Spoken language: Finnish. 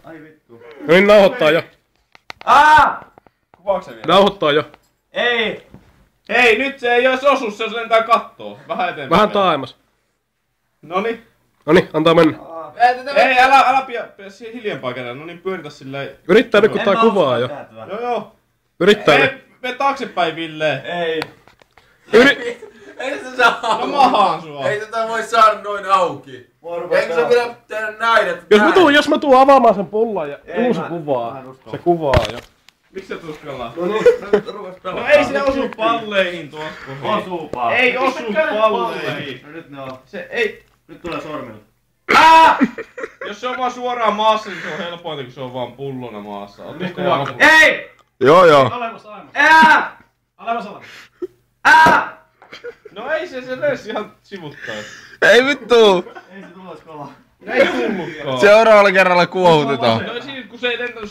Ai vittu. No niin, nauhoittaa jo. Kuvaako se vielä? Nauhoittaa jo. Ei! Hei, nyt se ei ois osu, se lentää kattoo. Vähän eteenpäin. Vähän taaemas. Noni. Noniin, antaa mennä. Ei, älä hiljempaa käydä. Noniin, pyöritä silleen. Yrittää nyt kun tää kuvaa jo. Joo. Yrittää nyt. Me taaksepäin, Ville. Ei. Ei se saa. No mahaan sua. Ei tätä voi saada noin auki. Eikö se pidä tehdä näin, että Jos mä tuun avaamaan sen pullan ja se mä kuvaa. en usko. Se kuvaa jo. Miksi se tuskalla? No niin, nyt rupes pelaa. No ei se osu palleihin tuossa. Osuu vaan. Ei osu palleihin. No nyt ne on. Se ei. Nyt tulee sormilla. Jos se on vaan suoraan maassa, niin se on helpointa, kun se on vaan pullona maassa. Ootteko te aina... Ei! Joo. Alemmassa. Alemmassa. No ei se lees ihan sivuttaa. Ei vittu! Ei se tulos kolaa. Ei tullutkaan. Seuraavalla kerralla kuohutetaan. No siinä kun se ei lentänyt